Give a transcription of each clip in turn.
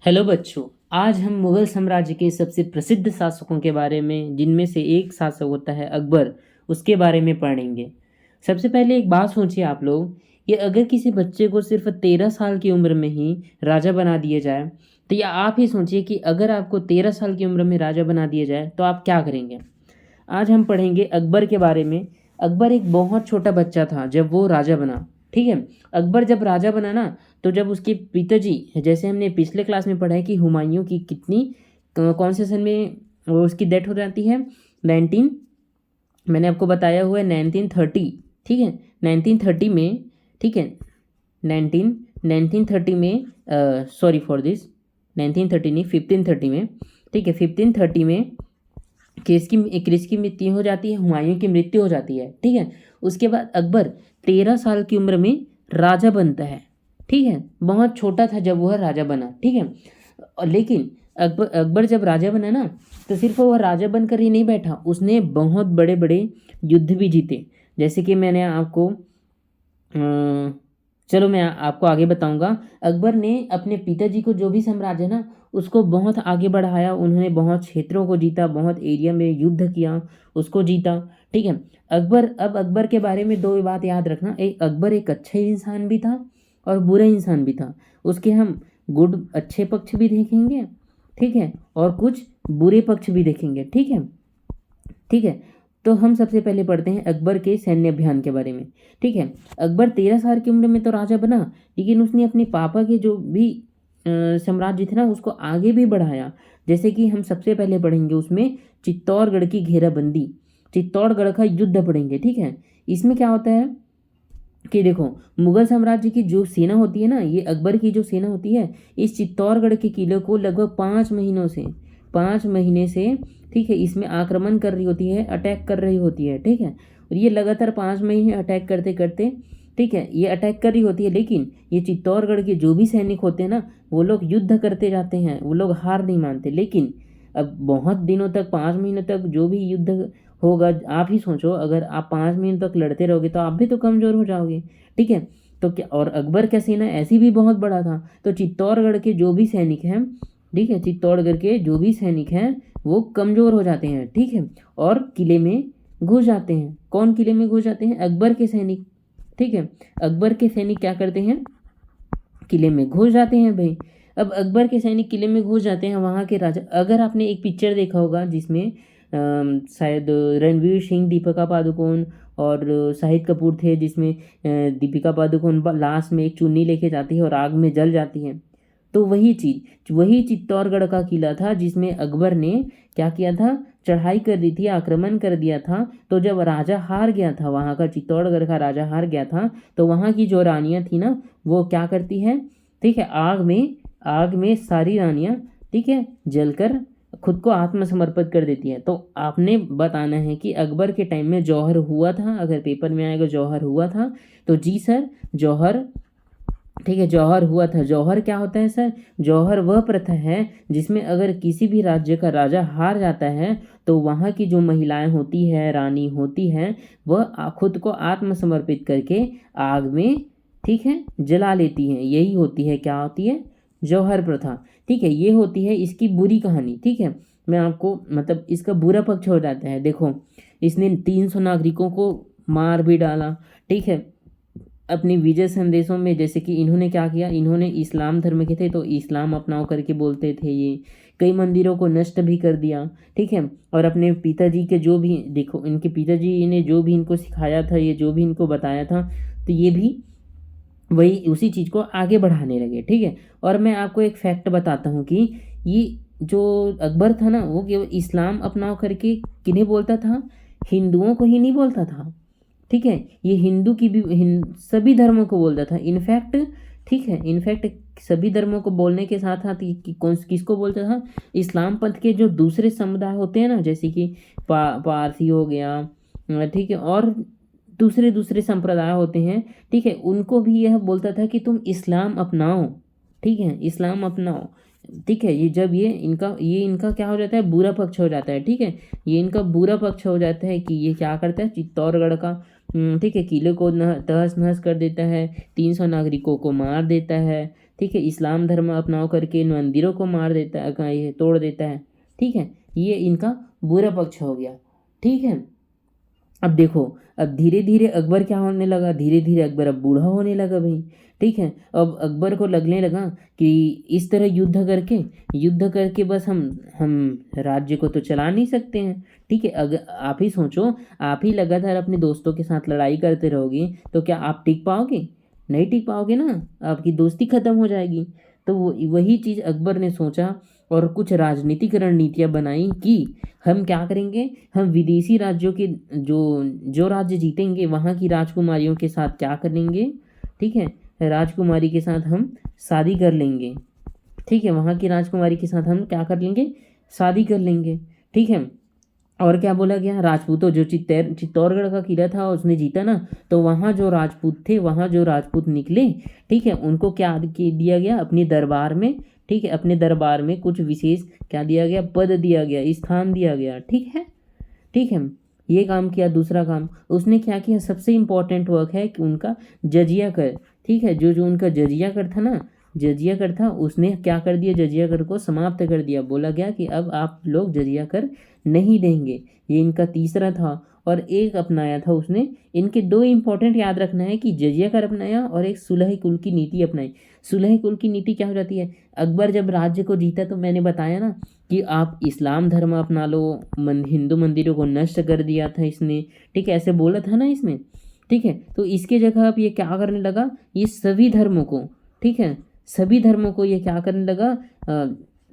Hello बच्चों। आज हम मुगल साम्राज्य के सबसे प्रसिद्ध शासकों के बारे में, जिनमें से एक शासक होता है अकबर, उसके बारे में पढ़ेंगे। सबसे पहले एक बात सोचिए आप लोग कि अगर किसी बच्चे को सिर्फ 13 साल की उम्र में ही राजा बना दिया जाए, तो या आप ही सोचिए कि अगर आपको 13 साल की उम्र में राजा बना दिया जाए तो आप क्या करेंगे। आज हम पढ़ेंगे अकबर के बारे में। अकबर एक बहुत छोटा बच्चा था जब वो राजा बना। ठीक है। अकबर जब राजा बना ना, तो जब उसके पिताजी, जैसे हमने पिछले क्लास में पढ़ा है कि हुमायूं की कितनी कौन से सन में वो उसकी डेथ हो जाती है, 19, मैंने आपको बताया हुआ है 1930। ठीक है, 1930 में। ठीक है, 1930 में, सॉरी फॉर दिस, 1930 नहीं, 1530 में। ठीक है, 1530 में क्रिस की मृत्यु हो जाती है, हुमायूं की मृत्यु हो जाती है। ठीक है, उसके बाद अकबर 13 साल की उम्र में राजा बनता है। ठीक है, बहुत छोटा था जब वह राजा बना। ठीक है, लेकिन अकबर जब राजा बना ना, तो सिर्फ वह राजा बनकर ही नहीं बैठा, उसने बहुत बड़े बड़े युद्ध भी जीते। जैसे कि मैंने आपको चलो मैं आपको आगे बताऊंगा। अकबर ने अपने पिताजी को जो भी साम्राज्य है ना, उसको बहुत आगे बढ़ाया। उन्होंने बहुत क्षेत्रों को जीता, बहुत एरिया में युद्ध किया, उसको जीता। ठीक है। अकबर के बारे में दो बात याद रखना। एक, अकबर एक अच्छा इंसान भी था और बुरा इंसान भी था। उसके हम गुड अच्छे पक्ष भी देखेंगे। ठीक है, और कुछ बुरे पक्ष भी देखेंगे। ठीक है। ठीक है, तो हम सबसे पहले पढ़ते हैं अकबर के सैन्य अभियान के बारे में। ठीक है, अकबर 13 साल की उम्र में तो राजा बना, लेकिन उसने अपने पापा के जो भी साम्राज्य थे ना, उसको आगे भी बढ़ाया। जैसे कि हम सबसे पहले पढ़ेंगे उसमें चित्तौड़गढ़ की घेराबंदी, चित्तौड़गढ़ का युद्ध पढ़ेंगे। ठीक है, इसमें क्या होता है कि देखो, मुगल साम्राज्य की जो सेना होती है ना, ये अकबर की जो सेना होती है, इस चित्तौड़गढ़ के किले को लगभग 5 महीनों से, 5 महीने से, ठीक है, इसमें आक्रमण कर रही होती है, अटैक कर रही होती है। ठीक है, और ये लगातार 5 महीने अटैक करते करते, ठीक है, ये अटैक कर रही होती है। लेकिन ये चित्तौड़गढ़ के जो भी सैनिक होते हैं ना, वो लोग युद्ध करते जाते हैं, वो लोग हार नहीं मानते। लेकिन अब बहुत दिनों तक, 5 महीनों तक जो भी युद्ध होगा, आप ही सोचो, अगर आप 5 महीने तक लड़ते रहोगे तो आप भी तो कमज़ोर हो जाओगे। ठीक है, तो क्या, और अकबर का सेना ऐसी भी बहुत बड़ा था, तो चित्तौड़गढ़ के जो भी सैनिक हैं, ठीक है, चित्तौड़गढ़ के जो भी सैनिक हैं वो कमज़ोर हो जाते हैं। ठीक है, और किले में घुस जाते हैं। कौन किले में घुस जाते हैं? अकबर के सैनिक। ठीक है, अकबर के सैनिक क्या करते हैं? किले में घुस जाते हैं भाई। अब अकबर के सैनिक किले में घुस जाते हैं, वहाँ के राजा, अगर आपने एक पिक्चर देखा होगा जिसमें शायद रणवीर सिंह, दीपिका पादुकोण और शाहिद कपूर थे, जिसमें दीपिका पादुकोण लास्ट में एक चुन्नी लेके जाती है और आग में जल जाती है। तो वही चीज़, वही चित्तौड़गढ़ का किला था जिसमें अकबर ने क्या किया था? चढ़ाई कर दी थी, आक्रमण कर दिया था। तो जब राजा हार गया था, वहाँ का चित्तौड़गढ़ का राजा हार गया था, तो वहाँ की जो रानियाँ थी ना, वो क्या करती है? ठीक है, आग में सारी रानियाँ, ठीक है, जलकर खुद को आत्मसमर्पित कर देती है। तो आपने बताना है कि अकबर के टाइम में जौहर हुआ था। अगर पेपर में आएगा जौहर हुआ था, तो जी सर, जौहर, ठीक है, जौहर हुआ था। जौहर क्या होता है सर? जौहर वह प्रथा है जिसमें अगर किसी भी राज्य का राजा हार जाता है, तो वहाँ की जो महिलाएं होती है, रानी होती हैं, वह खुद को आत्मसमर्पित करके आग में, ठीक है, जला लेती हैं। यही होती है, क्या होती है? जौहर प्रथा। ठीक है, ये होती है इसकी बुरी कहानी। ठीक है, मैं आपको, मतलब इसका बुरा पक्ष हो जाता है। देखो, इसने 300 नागरिकों को मार भी डाला। ठीक है, अपने विजय संदेशों में, जैसे कि इन्होंने क्या किया, इन्होंने इस्लाम धर्म के थे तो इस्लाम अपनाओ करके बोलते थे ये, कई मंदिरों को नष्ट भी कर दिया। ठीक है, और अपने पिताजी के जो भी, देखो, इनके पिताजी ने जो भी इनको सिखाया था, ये जो भी इनको बताया था, तो ये भी वही उसी चीज़ को आगे बढ़ाने लगे। ठीक है, और मैं आपको एक फैक्ट बताता हूँ कि ये जो अकबर था ना, वो केवल इस्लाम अपनाओ करके किन्हें बोलता था? हिंदुओं को ही नहीं बोलता था। ठीक है, ये हिंदू की भी, सभी धर्मों को बोलता था इनफैक्ट। ठीक है, इनफैक्ट सभी धर्मों को बोलने के साथ साथ कौन किसको बोलता था? इस्लाम पंथ के जो दूसरे समुदाय होते हैं ना, जैसे कि पारसी हो गया, ठीक है, और दूसरे दूसरे संप्रदाय होते हैं, ठीक है, उनको भी यह बोलता था कि तुम इस्लाम अपनाओ। ठीक है, इस्लाम अपनाओ। ठीक है, ये इनका क्या हो जाता है? बुरा पक्ष हो जाता है। ठीक है, ये इनका बुरा पक्ष हो जाता है कि ये क्या करता है? चित्तौड़गढ़ का, ठीक है, किले को तहस नहस कर देता है, 300 नागरिकों को मार देता है। ठीक है, इस्लाम धर्म अपनाओ करके इन मंदिरों को मार देता है, ये तोड़ देता है, ठीक है, ये इनका बुरा पक्ष हो गया, ठीक है। अब देखो, अब धीरे धीरे अकबर क्या होने लगा, धीरे धीरे अकबर अब बूढ़ा होने लगा भाई, ठीक है। अब अकबर को लगने लगा कि इस तरह युद्ध करके बस हम राज्य को तो चला नहीं सकते हैं, ठीक है। अगर आप ही सोचो, आप ही लगातार अपने दोस्तों के साथ लड़ाई करते रहोगे तो क्या आप टिक पाओगे? नहीं टिक पाओगे ना, आपकी दोस्ती खत्म हो जाएगी। तो वही चीज़ अकबर ने सोचा और कुछ राजनीतिक रणनीतियाँ बनाई कि हम क्या करेंगे, हम विदेशी राज्यों के जो जो राज्य जीतेंगे वहाँ की राजकुमारियों के साथ क्या करेंगे, ठीक है, राजकुमारी के साथ हम शादी कर लेंगे, ठीक है, वहाँ की राजकुमारी के साथ हम क्या कर लेंगे, शादी कर लेंगे, ठीक है। और क्या बोला गया, राजपूतों जो चित्तौड़गढ़ का किला था उसने जीता ना, तो वहाँ जो राजपूत थे, वहाँ जो राजपूत निकले, ठीक है, उनको क्या दिया गया अपने दरबार में, ठीक है, अपने दरबार में कुछ विशेष क्या दिया गया, पद दिया गया, स्थान दिया गया, ठीक है, ठीक है। ये काम किया। दूसरा काम उसने क्या किया, सबसे इम्पोर्टेंट वर्क है कि उनका जजिया कर, ठीक है, जो जो उनका जजिया कर था ना, जजिया कर था, उसने क्या कर दिया, जजिया कर को समाप्त कर दिया। बोला गया कि अब आप लोग जजिया कर नहीं देंगे। ये इनका तीसरा था। और एक अपनाया था उसने, इनके दो इंपॉर्टेंट याद रखना है कि जजिया कर अपनाया और एक सुलह कुल की नीति अपनाई। सुलह कुल की नीति क्या हो जाती है, अकबर जब राज्य को जीता तो मैंने बताया ना कि आप इस्लाम धर्म अपना लो, हिंदू मंदिरों को नष्ट कर दिया था इसने, ठीक है, ऐसे बोला था ना इसने, ठीक है। तो इसके जगह अब ये क्या करने लगा, ये सभी धर्मों को, ठीक है, सभी धर्मों को ये क्या करने लगा,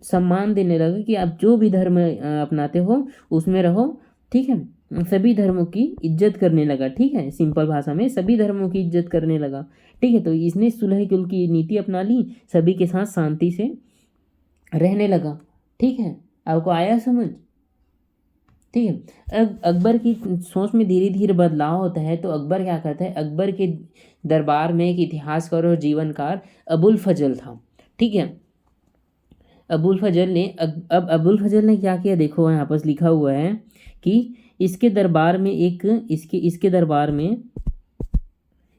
सम्मान देने लगा कि आप जो भी धर्म अपनाते हो उसमें रहो, ठीक है, सभी धर्मों की इज्जत करने लगा, ठीक है, सिंपल भाषा में सभी धर्मों की इज्जत करने लगा, ठीक है। तो इसने सुलह कुल की नीति अपना ली, सभी के साथ शांति से रहने लगा, ठीक है। आपको आया समझ, ठीक है। अब अकबर की सोच में धीरे धीरे बदलाव होता है, तो अकबर क्या करता है, अकबर के दरबार में एक इतिहासकार और जीवनकार अबुल फजल था, ठीक है। अबुल फजल ने अब अबुल फजल ने क्या किया, देखो यहाँ पर लिखा हुआ है कि इसके दरबार में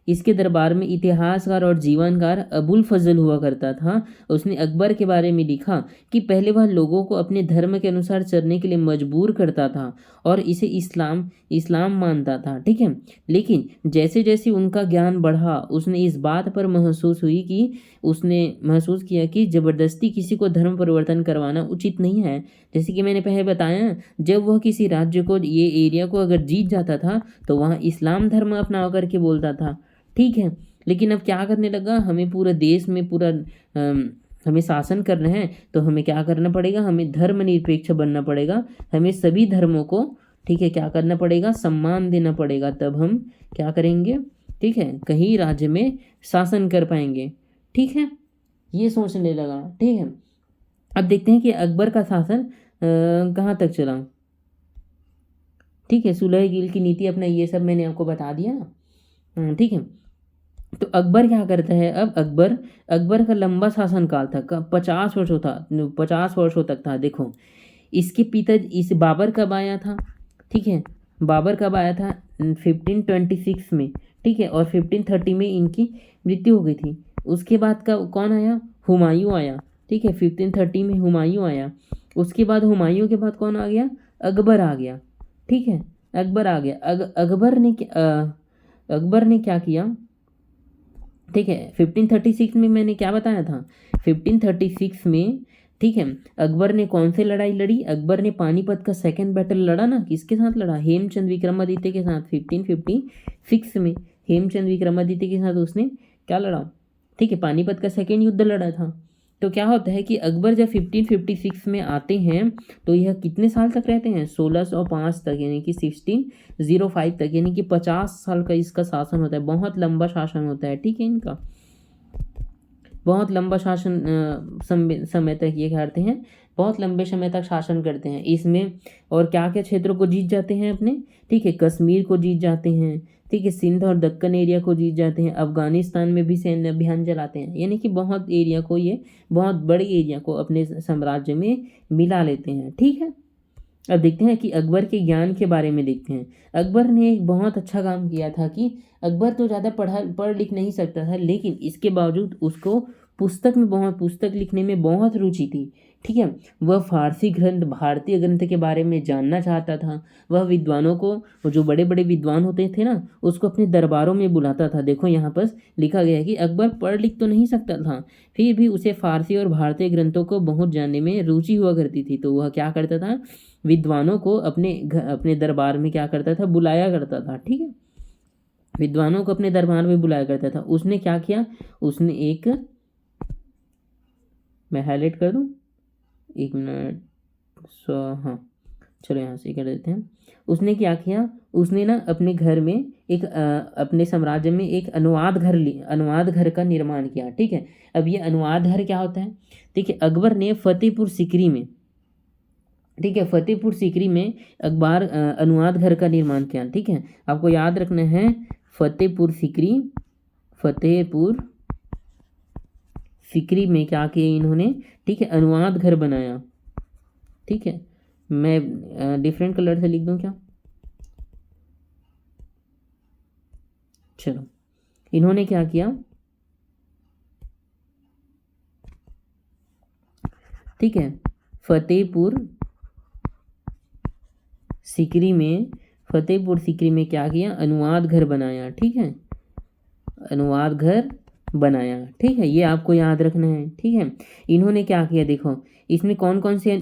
इसके दरबार में इतिहासकार और जीवनकार अबुल फजल हुआ करता था। उसने अकबर के बारे में लिखा कि पहले वह लोगों को अपने धर्म के अनुसार चलने के लिए मजबूर करता था और इसे इस्लाम मानता था, ठीक है। लेकिन जैसे जैसे उनका ज्ञान बढ़ा, उसने इस बात पर उसने महसूस किया कि ज़बरदस्ती किसी को धर्म परिवर्तन करवाना उचित नहीं है। जैसे कि मैंने पहले बताया, जब वह किसी राज्य को, ये एरिया को अगर जीत जाता था तो वहाँ इस्लाम धर्म अपना करके बोलता था, ठीक है। लेकिन अब क्या करने लगा, हमें पूरे देश में हमें शासन करना है तो हमें क्या करना पड़ेगा, हमें धर्मनिरपेक्ष बनना पड़ेगा, हमें सभी धर्मों को, ठीक है, क्या करना पड़ेगा, सम्मान देना पड़ेगा, तब हम क्या करेंगे, ठीक है, कहीं राज्य में शासन कर पाएंगे, ठीक है। ये सोचने लगा, ठीक है। अब देखते हैं कि अकबर का शासन कहाँ तक चला, ठीक है। सुलह कुल की नीति अपना, ये सब मैंने आपको बता दिया ना, ठीक है। तो अकबर क्या करता है, अब अकबर का लंबा शासनकाल था, 50 वर्षों तक था। देखो, इसके पिता इस बाबर कब आया था, ठीक है, बाबर कब आया था 1526 में, ठीक है, और 1530 में इनकी मृत्यु हो गई थी। उसके बाद का कौन आया, हुमायूं आया, ठीक है, 1530 में हुमायूं आया। उसके बाद हुमायूं के बाद कौन आ गया, अकबर आ गया, ठीक है, अकबर आ गया। अकबर ने क्या किया, ठीक है, 1536 में मैंने क्या बताया था, 1536 में, ठीक है, अकबर ने कौन से लड़ाई लड़ी, अकबर ने पानीपत का सेकंड बैटल लड़ा ना, किसके साथ लड़ा, हेमचंद विक्रमादित्य के साथ। 1556 में हेमचंद विक्रमादित्य के साथ उसने क्या लड़ा, ठीक है, पानीपत का सेकंड युद्ध लड़ा था। तो क्या होता है कि अकबर जब 1556 में आते हैं तो यह कितने साल तक रहते हैं, 1605 तक, यानी कि 1605 तक, यानी कि 50 साल का इसका शासन होता है। बहुत लंबा शासन होता है, ठीक है, इनका बहुत लंबा शासन समय तक ये करते हैं, बहुत लंबे समय तक शासन करते हैं इसमें। और क्या क्या क्षेत्रों को जीत जाते हैं अपने, ठीक है, कश्मीर को जीत जाते हैं, ठीक है, सिंध और दक्कन एरिया को जीत जाते हैं, अफगानिस्तान में भी सैन्य अभियान चलाते हैं, यानी कि बहुत एरिया को, ये बहुत बड़े एरिया को अपने साम्राज्य में मिला लेते हैं, ठीक है। अब देखते हैं कि अकबर के ज्ञान के बारे में देखते हैं। अकबर ने एक बहुत अच्छा काम किया था कि अकबर तो ज़्यादा पढ़ लिख नहीं सकता था, लेकिन इसके बावजूद उसको पुस्तक लिखने में बहुत रुचि थी। ठीक है, वह फारसी ग्रंथ, भारतीय ग्रंथ के बारे में जानना चाहता था। वह विद्वानों को, वो जो बड़े बड़े विद्वान होते थे ना, उसको अपने दरबारों में बुलाता था। देखो यहाँ पर लिखा गया है कि अकबर पढ़ लिख तो नहीं सकता था, फिर भी उसे फारसी और भारतीय ग्रंथों को बहुत जानने में रुचि हुआ करती थी। तो वह क्या करता था, विद्वानों को अपने दरबार में क्या करता था, बुलाया करता था। ठीक है, विद्वानों को अपने दरबार में बुलाया करता था। उसने क्या किया, उसने एक, मैं हाईलाइट कर दूं, एक मिनट, हाँ चलो यहाँ से कर देते हैं। उसने क्या किया, उसने ना अपने घर में एक अपने साम्राज्य में एक अनुवाद घर का निर्माण किया। ठीक है, अब ये अनुवाद घर क्या होता है, ठीक है, अकबर ने फतेहपुर सीकरी में, ठीक है, फतेहपुर सीकरी में अखबार अनुवाद घर का निर्माण किया। ठीक है, आपको याद रखना है, फतेहपुर सीकरी में क्या किया इन्होंने, ठीक है, अनुवाद घर बनाया। ठीक है, मैं डिफरेंट कलर से लिख दूं क्या, चलो, इन्होंने क्या किया, ठीक है, फतेहपुर सीकरी में क्या किया, अनुवाद घर बनाया। ठीक है, अनुवाद घर बनाया। ठीक है, ये आपको याद रखना है। ठीक है, इन्होंने क्या किया, देखो इसमें कौन कौन से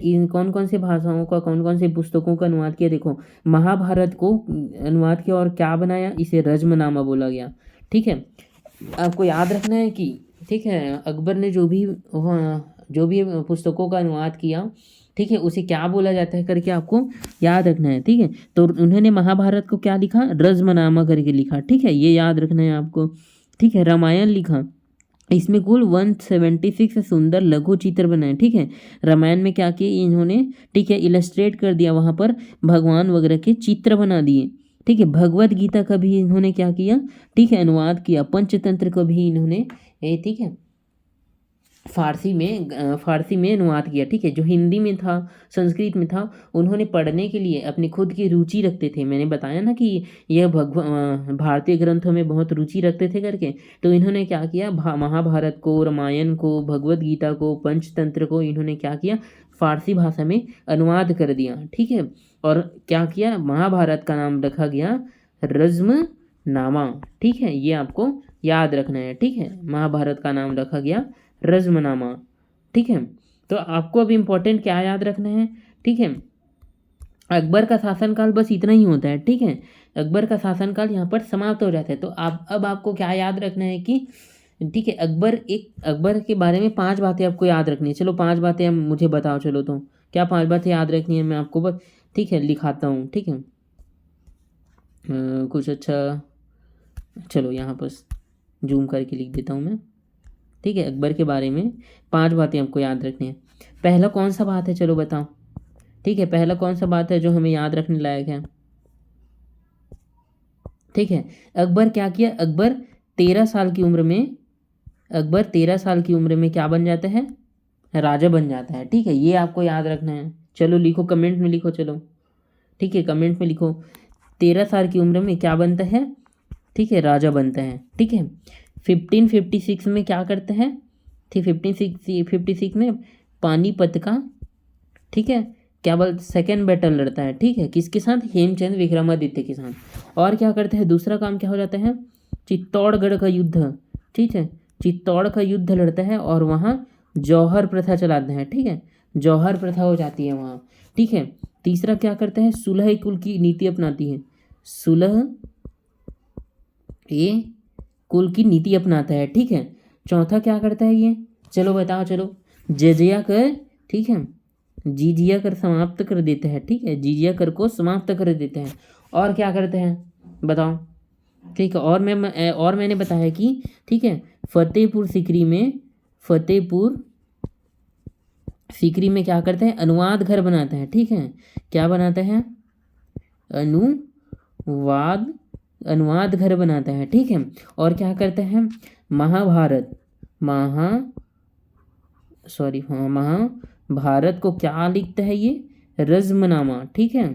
भाषाओं का, कौन कौन से पुस्तकों का अनुवाद किया। देखो, महाभारत को अनुवाद किया और क्या बनाया, इसे रज्मनामा बोला गया। ठीक है, आपको याद रखना है कि, ठीक है, अकबर ने जो भी पुस्तकों का अनुवाद किया, ठीक है, उसे क्या बोला जाता है करके आपको याद रखना है। ठीक है, तो उन्होंने महाभारत को क्या लिखा, रज्मनामा करके लिखा। ठीक है, ये याद रखना है आपको। ठीक है, रामायण लिखा, इसमें कुल 176 सुंदर लघु चित्र बनाए। ठीक है, रामायण में क्या किए इन्होंने, ठीक है, इलस्ट्रेट कर दिया, वहाँ पर भगवान वगैरह के चित्र बना दिए। ठीक है, भगवत गीता का भी इन्होंने क्या किया, ठीक है, अनुवाद किया। पंचतंत्र को भी इन्होंने ठीक है, फारसी में अनुवाद किया। ठीक है, जो हिंदी में था, संस्कृत में था, उन्होंने पढ़ने के लिए अपनी खुद की रुचि रखते थे। मैंने बताया ना कि यह भारतीय ग्रंथों में बहुत रुचि रखते थे करके, तो इन्होंने क्या किया, महाभारत को, रामायण को, भगवत गीता को, पंचतंत्र को इन्होंने क्या किया, फारसी भाषा में अनुवाद कर दिया। ठीक है, और क्या किया, महाभारत का नाम रखा गया रज्मनामा। ठीक है, ये आपको याद रखना है। ठीक है, महाभारत का नाम रखा गया रज्मनामा। ठीक है, तो आपको अब इम्पोर्टेंट क्या याद रखना है, ठीक है, अकबर का शासनकाल बस इतना ही होता है। ठीक है, अकबर का शासनकाल यहाँ पर समाप्त हो जाता है। तो अब आपको क्या याद रखना है कि, ठीक है, अकबर के बारे में 5 बातें आपको याद रखनी है। चलो 5 बातें हम मुझे बताओ, चलो तो क्या 5 बातें याद रखनी है, मैं आपको बस, ठीक है, लिखाता हूँ। ठीक है, कुछ अच्छा, चलो यहाँ पर जूम करके लिख देता हूँ मैं। ठीक है, अकबर के बारे में 5 बातें आपको याद रखनी है। पहला कौन सा बात है, चलो बताओ। ठीक है, पहला कौन सा बात है जो हमें याद रखने लायक है। ठीक है, अकबर क्या किया, अकबर 13 साल की उम्र में क्या बन जाता है, राजा बन जाता है। ठीक है, ये आपको याद रखना है। चलो लिखो, कमेंट में लिखो, चलो, ठीक है, कमेंट में लिखो, 13 साल की उम्र में क्या बनता है, ठीक है, राजा बनता है। ठीक है, 1556 में क्या करते हैं, ठीक, 1556 में पानीपत का, ठीक है, क्या बोल, सेकेंड बैटल लड़ता है। ठीक है, किसके साथ, हेमचंद विक्रमादित्य के साथ। और क्या करते हैं, दूसरा काम क्या हो जाता है, चित्तौड़गढ़ का युद्ध। ठीक है, चित्तौड़ का युद्ध लड़ता है और वहाँ जौहर प्रथा चलाते हैं। ठीक है, जौहर प्रथा हो जाती है वहाँ। ठीक है, तीसरा क्या करते हैं, सुलह कुल की नीति अपनाती है, सुलह ये कुल की नीति अपनाता है। ठीक है, चौथा क्या करता है ये, चलो बताओ, चलो, जजिया कर, ठीक है, जिजिया कर समाप्त कर देते हैं। ठीक है, जिजिया कर को समाप्त कर देते हैं। और क्या करते हैं बताओ। ठीक है, और मैंने बताया कि, ठीक है, फतेहपुर सीकरी में क्या करते हैं, अनुवाद घर बनाते हैं। ठीक है, क्या बनाते हैं, अनुवाद घर बनाता है। ठीक है, और क्या करते हैं, महाभारत को क्या लिखता है ये, रज्मनामा। ठीक है,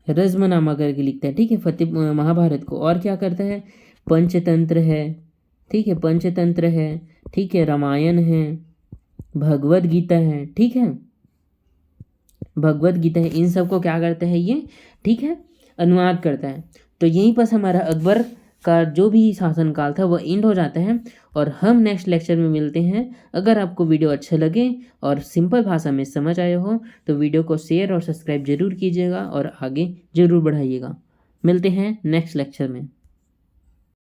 रज़्मनामा करके लिखता है, ठीक है, फतेह महाभारत को। और क्या करता है, पंचतंत्र है, ठीक है, पंचतंत्र है, ठीक है, रामायण है, भगवद गीता है, ठीक है, भगवद गीता है, इन सब को क्या करता है ये, ठीक है, अनुवाद करता है। तो यहीं पर हमारा अकबर का जो भी शासनकाल था वह एंड हो जाता है और हम नेक्स्ट लेक्चर में मिलते हैं। अगर आपको वीडियो अच्छा लगे और सिंपल भाषा में समझ आए हो तो वीडियो को शेयर और सब्सक्राइब जरूर कीजिएगा और आगे जरूर बढ़ाइएगा। मिलते हैं नेक्स्ट लेक्चर में।